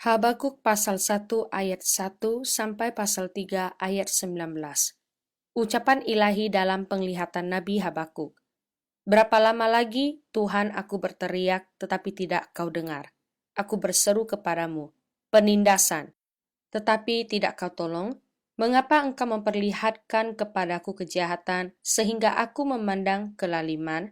Habakuk pasal 1 ayat 1 sampai pasal 3 ayat 19. Ucapan ilahi dalam penglihatan Nabi Habakuk. Berapa lama lagi, Tuhan, aku berteriak, tetapi tidak kau dengar. Aku berseru kepadamu, penindasan, tetapi tidak kau tolong. Mengapa engkau memperlihatkan kepadaku kejahatan, sehingga aku memandang kelaliman?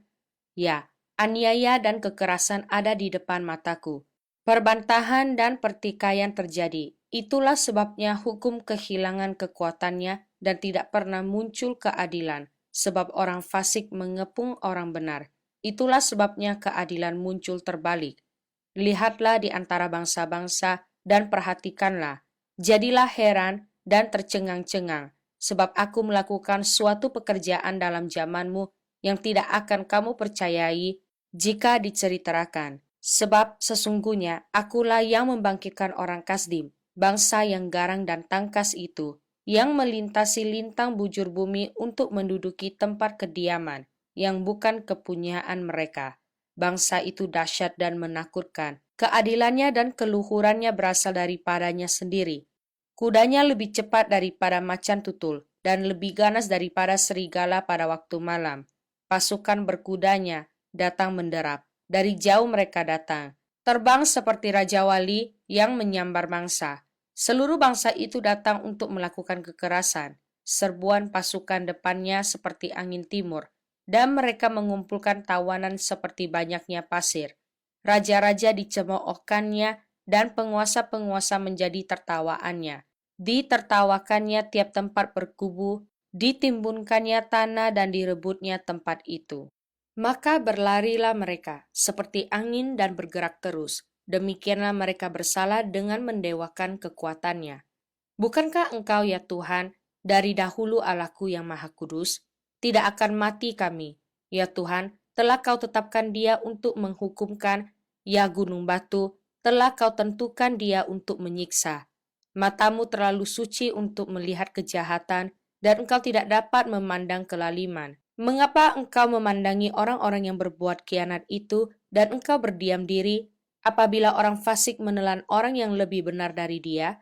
Ya, aniaya dan kekerasan ada di depan mataku. Perbantahan dan pertikaian terjadi. Itulah sebabnya hukum kehilangan kekuatannya dan tidak pernah muncul keadilan, sebab orang fasik mengepung orang benar. Itulah sebabnya keadilan muncul terbalik. Lihatlah di antara bangsa-bangsa dan perhatikanlah. Jadilah heran dan tercengang-cengang, sebab aku melakukan suatu pekerjaan dalam zamanmu yang tidak akan kamu percayai jika diceritakan. Sebab sesungguhnya akulah yang membangkitkan orang Kasdim, bangsa yang garang dan tangkas itu, yang melintasi lintang bujur bumi untuk menduduki tempat kediaman, yang bukan kepunyaan mereka. Bangsa itu dahsyat dan menakutkan. Keadilannya dan keluhurannya berasal daripadanya sendiri. Kudanya lebih cepat daripada macan tutul, dan lebih ganas daripada serigala pada waktu malam. Pasukan berkudanya datang menderap. Dari jauh mereka datang. Terbang seperti Raja Wali yang menyambar mangsa. Seluruh bangsa itu datang untuk melakukan kekerasan. Serbuan pasukan depannya seperti angin timur, dan mereka mengumpulkan tawanan seperti banyaknya pasir. Raja-raja dicemoohkannya, dan penguasa-penguasa menjadi tertawaannya. Ditertawakannya tiap tempat berkubu, ditimbunkannya tanah dan direbutnya tempat itu. Maka berlarilah mereka seperti angin dan bergerak terus. Demikianlah mereka bersalah dengan mendewakan kekuatannya. Bukankah engkau ya Tuhan, dari dahulu Allahku yang maha kudus? Tidak akan mati kami. Ya Tuhan, telah kau tetapkan dia untuk menghukumkan. Ya gunung batu, telah kau tentukan dia untuk menyiksa. Matamu terlalu suci untuk melihat kejahatan, dan engkau tidak dapat memandang kelaliman. Mengapa engkau memandangi orang-orang yang berbuat khianat itu, dan engkau berdiam diri apabila orang fasik menelan orang yang lebih benar dari dia?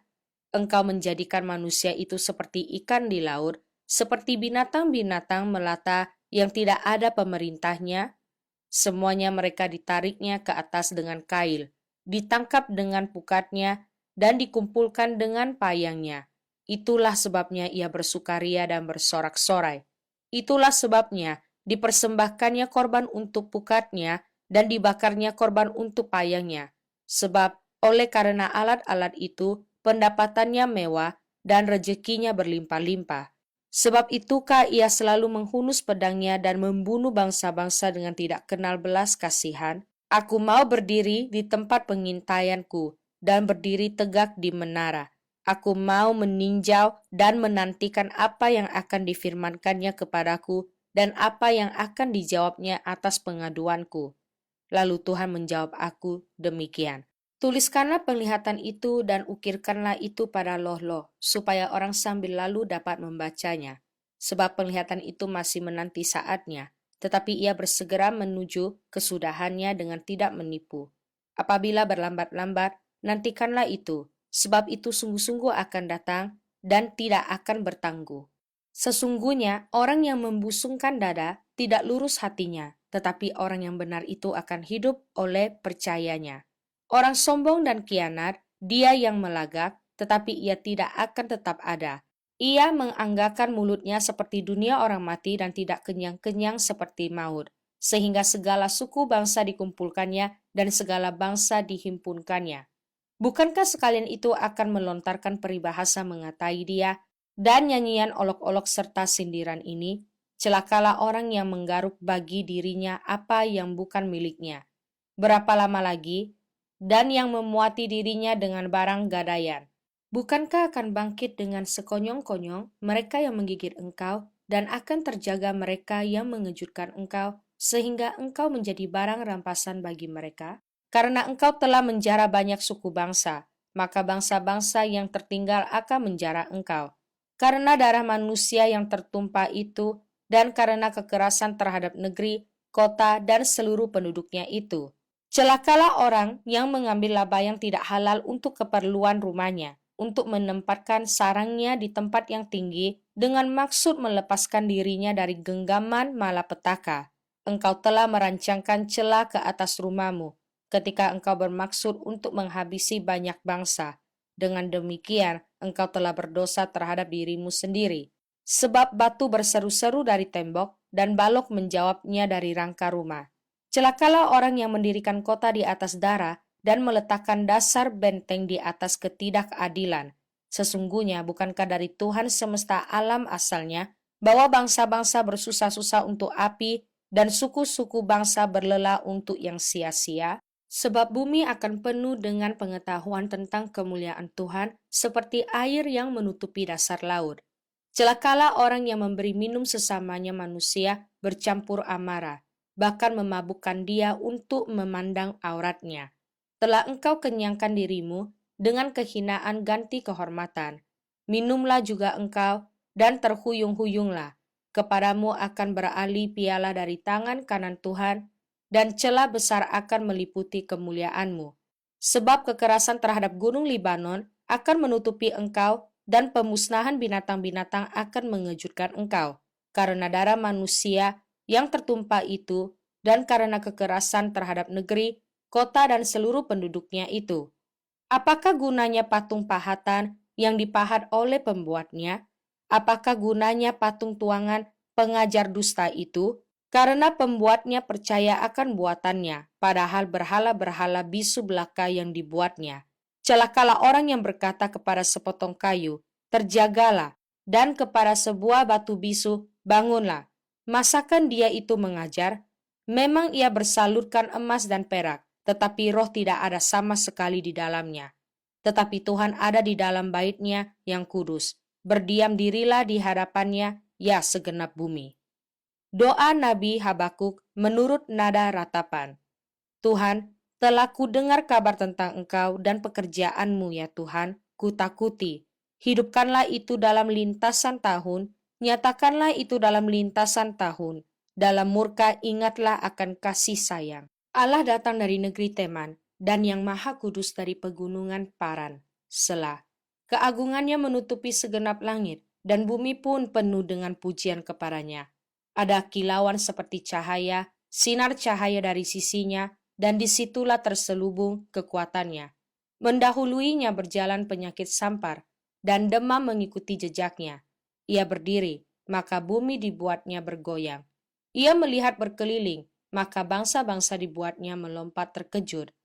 Engkau menjadikan manusia itu seperti ikan di laut, seperti binatang-binatang melata yang tidak ada pemerintahnya. Semuanya mereka ditariknya ke atas dengan kail, ditangkap dengan pukatnya, dan dikumpulkan dengan payangnya. Itulah sebabnya ia bersukaria dan bersorak-sorai. Itulah sebabnya dipersembahkannya korban untuk pukatnya dan dibakarnya korban untuk payangnya. Sebab oleh karena alat-alat itu pendapatannya mewah dan rezekinya berlimpah-limpah. Sebab itukah ia selalu menghunus pedangnya dan membunuh bangsa-bangsa dengan tidak kenal belas kasihan? Aku mau berdiri di tempat pengintaianku dan berdiri tegak di menara. Aku mau meninjau dan menantikan apa yang akan difirmankannya kepadaku dan apa yang akan dijawabnya atas pengaduanku. Lalu Tuhan menjawab aku demikian. Tuliskanlah penglihatan itu dan ukirkanlah itu pada loh-loh, supaya orang sambil lalu dapat membacanya. Sebab penglihatan itu masih menanti saatnya, tetapi ia bersegera menuju kesudahannya dengan tidak menipu. Apabila berlambat-lambat, nantikanlah itu, sebab itu sungguh-sungguh akan datang dan tidak akan bertangguh. Sesungguhnya orang yang membusungkan dada tidak lurus hatinya, tetapi orang yang benar itu akan hidup oleh percayanya. Orang sombong dan kianat, dia yang melagak, tetapi ia tidak akan tetap ada. Ia menganggarkan mulutnya seperti dunia orang mati dan tidak kenyang-kenyang seperti maut, sehingga segala suku bangsa dikumpulkannya dan segala bangsa dihimpunkannya. Bukankah sekalian itu akan melontarkan peribahasa mengatai dia, dan nyanyian olok-olok serta sindiran ini? Celakalah orang yang menggaruk bagi dirinya apa yang bukan miliknya. Berapa lama lagi? Dan yang memuati dirinya dengan barang gadaian. Bukankah akan bangkit dengan sekonyong-konyong mereka yang menggigit engkau, dan akan terjaga mereka yang mengejutkan engkau, sehingga engkau menjadi barang rampasan bagi mereka? Karena engkau telah menjara banyak suku bangsa, maka bangsa-bangsa yang tertinggal akan menjara engkau. Karena darah manusia yang tertumpah itu, dan karena kekerasan terhadap negeri, kota, dan seluruh penduduknya itu. Celakalah orang yang mengambil laba yang tidak halal untuk keperluan rumahnya, untuk menempatkan sarangnya di tempat yang tinggi dengan maksud melepaskan dirinya dari genggaman malapetaka. Engkau telah merancangkan celah ke atas rumahmu ketika engkau bermaksud untuk menghabisi banyak bangsa. Dengan demikian, engkau telah berdosa terhadap dirimu sendiri. Sebab batu berseru-seru dari tembok dan balok menjawabnya dari rangka rumah. Celakalah orang yang mendirikan kota di atas darah dan meletakkan dasar benteng di atas ketidakadilan. Sesungguhnya bukankah dari Tuhan semesta alam asalnya bahwa bangsa-bangsa bersusah-susah untuk api dan suku-suku bangsa berlelah untuk yang sia-sia? Sebab bumi akan penuh dengan pengetahuan tentang kemuliaan Tuhan seperti air yang menutupi dasar laut. Celakalah orang yang memberi minum sesamanya manusia bercampur amarah, bahkan memabukkan dia untuk memandang auratnya. Telah engkau kenyangkan dirimu dengan kehinaan ganti kehormatan. Minumlah juga engkau dan terhuyung-huyunglah. Kepadamu akan beralih piala dari tangan kanan Tuhan, dan celah besar akan meliputi kemuliaanmu. Sebab kekerasan terhadap gunung Libanon akan menutupi engkau, dan pemusnahan binatang-binatang akan mengejutkan engkau. Karena darah manusia yang tertumpah itu, dan karena kekerasan terhadap negeri, kota dan seluruh penduduknya itu. Apakah gunanya patung pahatan yang dipahat oleh pembuatnya? Apakah gunanya patung tuangan pengajar dusta itu? Karena pembuatnya percaya akan buatannya, padahal berhala-berhala bisu belaka yang dibuatnya. Celakalah orang yang berkata kepada sepotong kayu, terjagalah, dan kepada sebuah batu bisu, bangunlah. Masakan dia itu mengajar? Memang ia bersalurkan emas dan perak, tetapi roh tidak ada sama sekali di dalamnya. Tetapi Tuhan ada di dalam bait-Nya yang kudus. Berdiam dirilah di hadapannya, ya segenap bumi. Doa Nabi Habakuk menurut nada ratapan. Tuhan, telah kudengar kabar tentang Engkau dan pekerjaanmu ya Tuhan, kutakuti. Hidupkanlah itu dalam lintasan tahun, nyatakanlah itu dalam lintasan tahun. Dalam murka ingatlah akan kasih sayang. Allah datang dari negeri Teman, dan yang maha kudus dari pegunungan Paran. Selah. Keagungannya menutupi segenap langit, dan bumi pun penuh dengan pujian kepadanya. Ada kilauan seperti cahaya, sinar cahaya dari sisinya, dan disitulah terselubung kekuatannya. Mendahuluinya berjalan penyakit sampar, dan demam mengikuti jejaknya. Ia berdiri, maka bumi dibuatnya bergoyang. Ia melihat berkeliling, maka bangsa-bangsa dibuatnya melompat terkejut.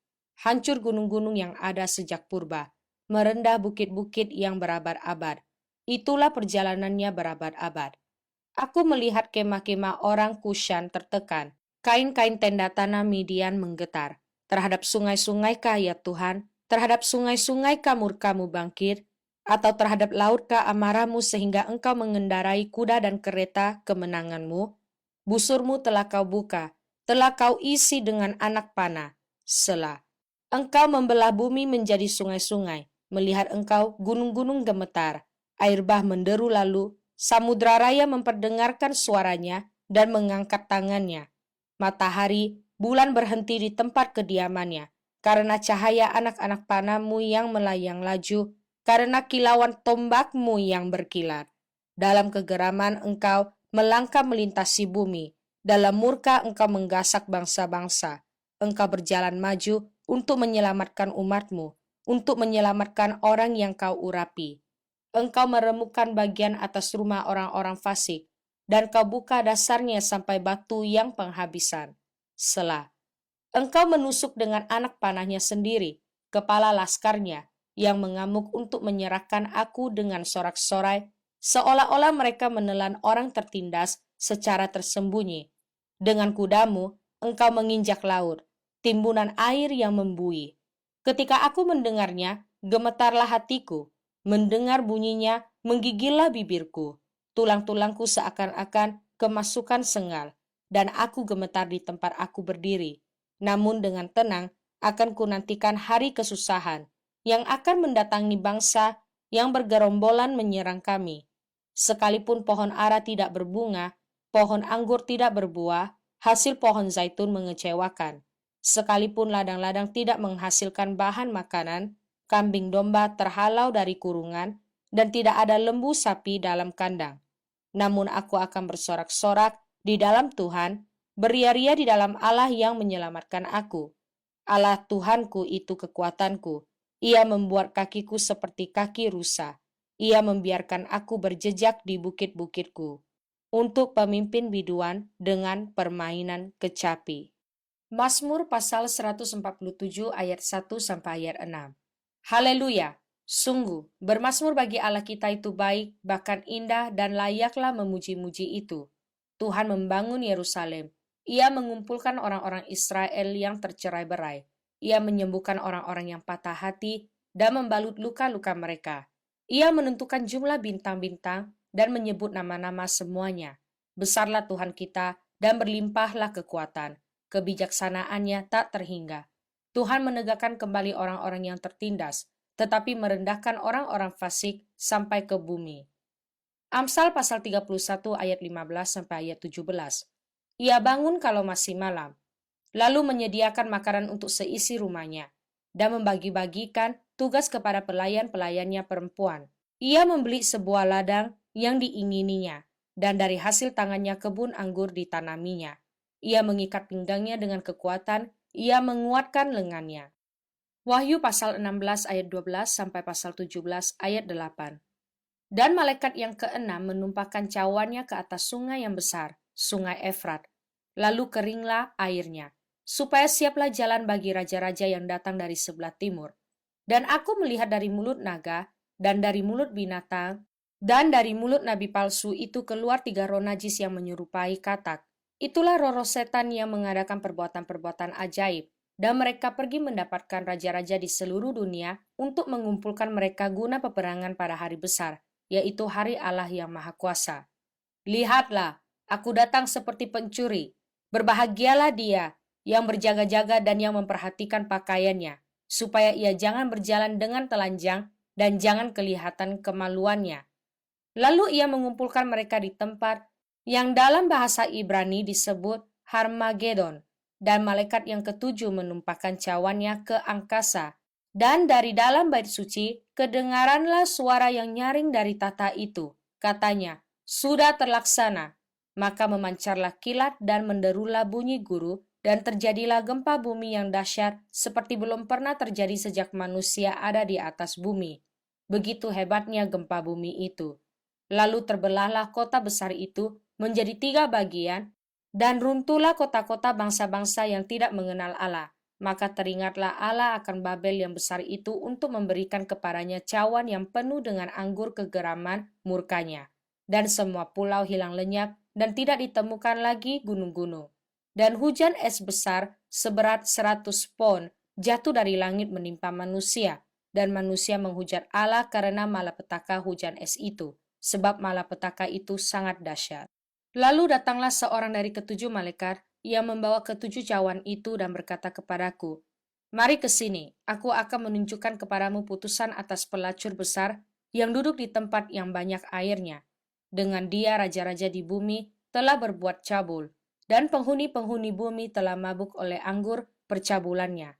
Hancur gunung-gunung yang ada sejak purba, merendah bukit-bukit yang berabad-abad. Itulah perjalanannya berabad-abad. Aku melihat kemah-kemah orang Kushan tertekan, kain-kain tenda tanah Midian menggetar. Terhadap sungai-sungaikah ya Tuhan? Terhadap sungai-sungaikah murkamu bangkit? Atau terhadap lautkah amarahmu sehingga engkau mengendarai kuda dan kereta kemenanganmu? Busurmu telah kau buka, telah kau isi dengan anak panah. Selah. Engkau membelah bumi menjadi sungai-sungai, melihat engkau gunung-gunung gemetar, air bah menderu lalu, samudra raya memperdengarkan suaranya dan mengangkat tangannya. Matahari, bulan berhenti di tempat kediamannya, karena cahaya anak-anak panahmu yang melayang laju, karena kilauan tombakmu yang berkilat. Dalam kegeraman engkau melangkah melintasi bumi, dalam murka engkau menggasak bangsa-bangsa. Engkau berjalan maju untuk menyelamatkan umatmu, untuk menyelamatkan orang yang kau urapi. Engkau meremukkan bagian atas rumah orang-orang fasik, dan kau buka dasarnya sampai batu yang penghabisan. Selah. Engkau menusuk dengan anak panahnya sendiri, kepala laskarnya, yang mengamuk untuk menyerahkan aku dengan sorak-sorai, seolah-olah mereka menelan orang tertindas secara tersembunyi. Dengan kudamu, engkau menginjak laut, timbunan air yang membuih. Ketika aku mendengarnya, gemetarlah hatiku. Mendengar bunyinya, menggigillah bibirku. Tulang-tulangku seakan-akan kemasukan sengal, dan aku gemetar di tempat aku berdiri. Namun dengan tenang akan kunantikan hari kesusahan yang akan mendatangi bangsa yang bergerombolan menyerang kami. Sekalipun pohon ara tidak berbunga, pohon anggur tidak berbuah, hasil pohon zaitun mengecewakan. Sekalipun ladang-ladang tidak menghasilkan bahan makanan, kambing domba terhalau dari kurungan, dan tidak ada lembu sapi dalam kandang. Namun aku akan bersorak-sorak di dalam Tuhan, beria-ria di dalam Allah yang menyelamatkan aku. Allah Tuhanku itu kekuatanku. Ia membuat kakiku seperti kaki rusa. Ia membiarkan aku berjejak di bukit-bukitku untuk pemimpin biduan dengan permainan kecapi. Mazmur pasal 147 ayat 1 sampai ayat 6. Haleluya! Sungguh, bermazmur bagi Allah kita itu baik, bahkan indah dan layaklah memuji-muji itu. Tuhan membangun Yerusalem. Ia mengumpulkan orang-orang Israel yang tercerai-berai. Ia menyembuhkan orang-orang yang patah hati dan membalut luka-luka mereka. Ia menentukan jumlah bintang-bintang dan menyebut nama-nama semuanya. Besarlah Tuhan kita dan berlimpahlah kekuatan. Kebijaksanaannya tak terhingga. Tuhan menegakkan kembali orang-orang yang tertindas, tetapi merendahkan orang-orang fasik sampai ke bumi. Amsal pasal 31 ayat 15 sampai ayat 17. Ia bangun kalau masih malam, lalu menyediakan makanan untuk seisi rumahnya, dan membagi-bagikan tugas kepada pelayan-pelayannya perempuan. Ia membeli sebuah ladang yang diingininya, dan dari hasil tangannya kebun anggur ditanaminya. Ia mengikat pinggangnya dengan kekuatan, ia menguatkan lengannya. Wahyu pasal 16 ayat 12 sampai pasal 17 ayat 8. Dan malaikat yang keenam menumpahkan cawannya ke atas sungai yang besar, sungai Efrat. Lalu keringlah airnya, supaya siaplah jalan bagi raja-raja yang datang dari sebelah timur. Dan aku melihat dari mulut naga, dan dari mulut binatang, dan dari mulut nabi palsu itu keluar 3 roh najis yang menyerupai katak. Itulah roh-roh setan yang mengadakan perbuatan-perbuatan ajaib, dan mereka pergi mendapatkan raja-raja di seluruh dunia untuk mengumpulkan mereka guna peperangan pada hari besar, yaitu hari Allah yang Maha Kuasa. Lihatlah, aku datang seperti pencuri. Berbahagialah dia yang berjaga-jaga dan yang memperhatikan pakaiannya, supaya ia jangan berjalan dengan telanjang dan jangan kelihatan kemaluannya. Lalu ia mengumpulkan mereka di tempat yang dalam bahasa Ibrani disebut Harmagedon, dan malaikat yang ketujuh menumpahkan cawannya ke angkasa. Dan dari dalam bait suci, kedengaranlah suara yang nyaring dari tata itu. Katanya, sudah terlaksana. Maka memancarlah kilat dan menderulah bunyi guru, dan terjadilah gempa bumi yang dahsyat seperti belum pernah terjadi sejak manusia ada di atas bumi. Begitu hebatnya gempa bumi itu. Lalu terbelahlah kota besar itu menjadi 3 bagian, dan runtuhlah kota-kota bangsa-bangsa yang tidak mengenal Allah. Maka teringatlah Allah akan Babel yang besar itu untuk memberikan kepadanya cawan yang penuh dengan anggur kegeraman murkanya. Dan semua pulau hilang lenyap dan tidak ditemukan lagi gunung-gunung. Dan hujan es besar seberat 100 pon jatuh dari langit menimpa manusia, dan manusia menghujat Allah karena malapetaka hujan es itu, sebab malapetaka itu sangat dahsyat. Lalu datanglah seorang dari ketujuh malaikat yang membawa ketujuh cawan itu dan berkata kepadaku, mari ke sini, aku akan menunjukkan kepadamu putusan atas pelacur besar yang duduk di tempat yang banyak airnya. Dengan dia raja-raja di bumi telah berbuat cabul, dan penghuni-penghuni bumi telah mabuk oleh anggur percabulannya.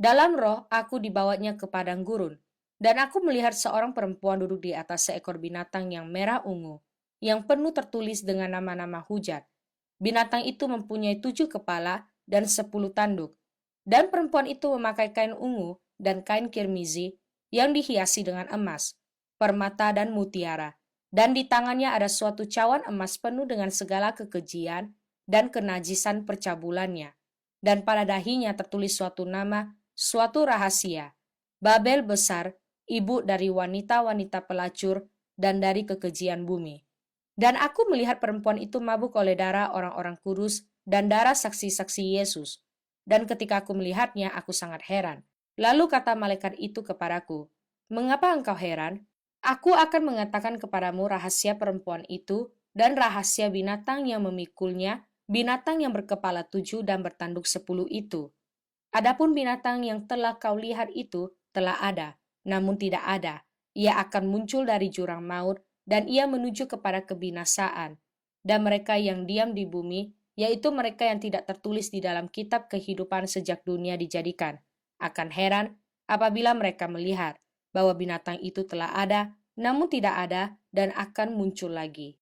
Dalam roh aku dibawanya ke padang gurun, dan aku melihat seorang perempuan duduk di atas seekor binatang yang merah ungu, yang penuh tertulis dengan nama-nama hujat. Binatang itu mempunyai 7 kepala dan 10 tanduk, dan perempuan itu memakai kain ungu dan kain kirmizi yang dihiasi dengan emas, permata dan mutiara, dan di tangannya ada suatu cawan emas penuh dengan segala kekejian dan kenajisan percabulannya, dan pada dahinya tertulis suatu nama, suatu rahasia, Babel besar, ibu dari wanita-wanita pelacur dan dari kekejian bumi. Dan aku melihat perempuan itu mabuk oleh darah orang-orang kudus dan darah saksi-saksi Yesus. Dan ketika aku melihatnya, aku sangat heran. Lalu kata malaikat itu kepadaku, mengapa engkau heran? Aku akan mengatakan kepadamu rahasia perempuan itu dan rahasia binatang yang memikulnya, binatang yang berkepala 7 dan bertanduk 10 itu. Adapun binatang yang telah kau lihat itu telah ada, namun tidak ada. Ia akan muncul dari jurang maut, dan ia menuju kepada kebinasaan. Dan mereka yang diam di bumi yaitu mereka yang tidak tertulis di dalam kitab kehidupan sejak dunia dijadikan, akan heran apabila mereka melihat bahwa binatang itu telah ada, namun tidak ada dan akan muncul lagi.